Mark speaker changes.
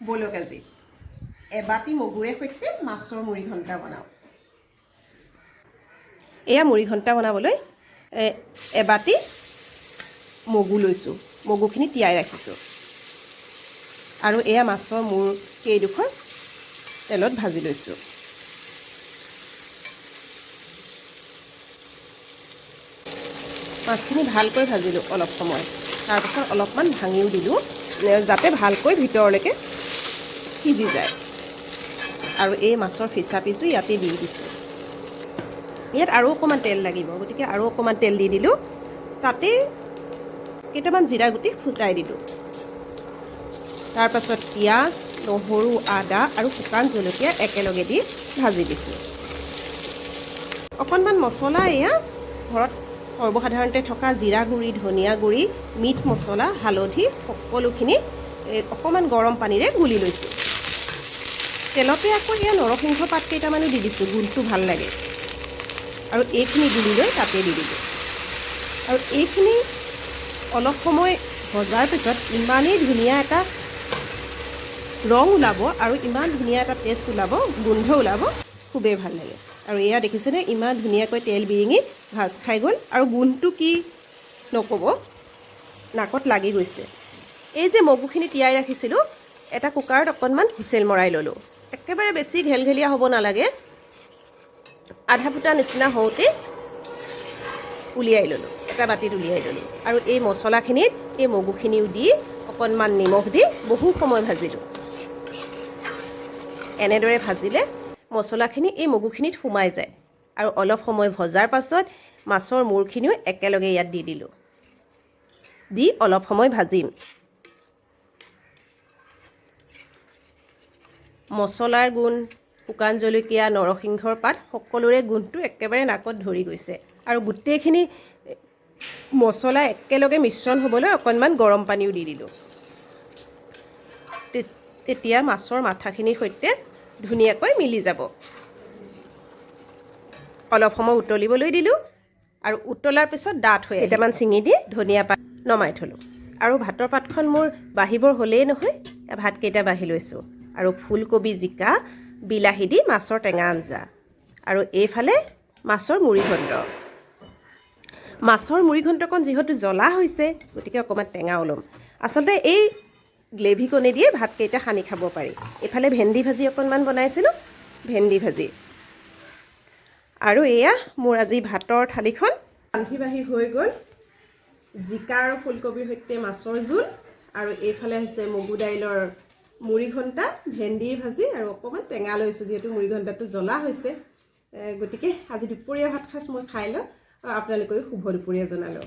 Speaker 1: বলক আজি এবাতি মগুৰে সৈতে মাছৰ মুড়ি ঘণ্টা বনাওঁ। এয়া মুড়ি ঘণ্টা বনাবলৈ এবাতি মগু লৈছোঁ, মগুখিনি তিয়াই ৰাখিছোঁ আৰু এয়া মাছৰ মূৰ কেইডোখৰ তেলত ভাজি লৈছোঁ। মাছখিনি ভালকৈ ভাজিলোঁ অলপ সময়, তাৰপিছত অলপমান ভাঙিও দিলোঁ যাতে ভালকৈ ভিতৰলৈকে সিজি যায়। আৰু এই মাছৰ ফিছা পিচো ইয়াতে দি দিছোঁ। ইয়াত আৰু অকণমান তেল লাগিব, গতিকে আৰু অকণমান তেল দি দিলোঁ। তাতে কেইটামান জিৰা গুটি ফুটাই দিলোঁ। তাৰপাছত পিঁয়াজ, নহৰু, আদা আৰু শুকান জলকীয়া একেলগে দি ভাজি দিছোঁ। অকণমান মছলা এয়া ঘৰত সৰ্বসাধাৰণতে থকা জিৰা গুড়ি, ধনিয়া গুড়ি, মিট মছলা, হালধি সকলোখিনি অকণমান গৰম পানীৰে গুলি লৈছোঁ। তেলতে আকৌ এয়া নৰসিংহ পাত কেইটামানো দি দিছোঁ, গোন্ধটো ভাল লাগে। আৰু এইখিনি গুলি লৈ তাতে দি দিলোঁ। আৰু এইখিনি অলপ সময় ভজাৰ পিছত ইমানেই ধুনীয়া এটা ৰং ওলাব আৰু ইমান ধুনীয়া এটা টেষ্ট ওলাব, গোন্ধ ওলাব, খুবেই ভাল লাগে। আৰু এয়া দেখিছেনে ইমান ধুনীয়াকৈ তেল বিৰিঙি ভাজ খাই গ'ল আৰু গোন্ধটো কি নক'ব, নাকত লাগি গৈছে। এই যে মগুখিনি তিয়াই ৰাখিছিলোঁ, এটা কুকাৰত অকণমান হুইচেল মৰাই ল'লোঁ। একেবাৰে বেছি ঘেলঘেলীয়া হ'ব নালাগে, আধা ফুটা নিচিনা হওঁতে উলিয়াই ল'লোঁ, এটা বাতিত উলিয়াই ল'লোঁ। আৰু এই মছলাখিনিত এই মগুখিনিও দি অকণমান নিমখ দি বহু সময় ভাজিলোঁ। এনেদৰে ভাজিলে মছলাখিনি এই মগুখিনিত সোমাই যায়। আৰু অলপ সময় ভজাৰ পাছত মাছৰ মূৰখিনিও একেলগে ইয়াত দি দিলোঁ, দি অলপ সময় ভাজিম। মছলাৰ গোন্ধ, শুকান জলকীয়া, নৰসিংহৰ পাত সকলোৰে গোন্ধটো একেবাৰে নাকত ধৰি গৈছে। আৰু গোটেইখিনি মছলা একেলগে মিশ্ৰণ হ'বলৈ অকণমান গৰম পানীও দি দিলোঁ। তেতিয়া মাছৰ মাথাখিনিৰ সৈতে ধুনীয়াকৈ মিলি যাব। অলপ সময় উতলিবলৈ দিলোঁ আৰু উতলাৰ পিছত ডাঠ হৈ কেইটামান ছিঙি দি ধনিয়া পাত নমাই থলোঁ। আৰু ভাতৰ পাতখন মোৰ বাঢ়িবৰ হ'লেই নহয়, ভাতকেইটা বাঢ়ি লৈছোঁ। আৰু ফুলকবি, জিকা, বিলাহী দি মাছৰ টেঙা আঞ্জা। আৰু এইফালে মাছৰ মুড়ি ঘণ্ট। মাছৰ মুড়ি ঘণ্টকণ যিহেতু জ্বলা হৈছে, গতিকে অকণমান টেঙাও ল'ম। আচলতে এই গ্ৰেভিকণে দিয়ে ভাতকেইটা সানি খাব পাৰি। এইফালে ভেন্দি ভাজি অকণমান বনাইছিলোঁ, ভেন্দি ভাজি। আৰু এয়া মোৰ আজি ভাতৰ থালিখন ৰান্ধি বাঢ়ি হৈ গ'ল। জিকা আৰু ফুলকবিৰ সৈতে মাছৰ জোল, আৰু এইফালে হৈছে মগু দাইলৰ মুড়ি ঘণ্টা, ভেন্দিৰ ভাজি আৰু অকণমান টেঙা লৈছোঁ, যিহেতু মুড়ি ঘণ্টাটো জ্বলা হৈছে। গতিকে আজি দুপৰীয়া ভাত সাঁজ মই খাই লওঁ, আপোনালোকেও শুভ দুপৰীয়া জনালোঁ।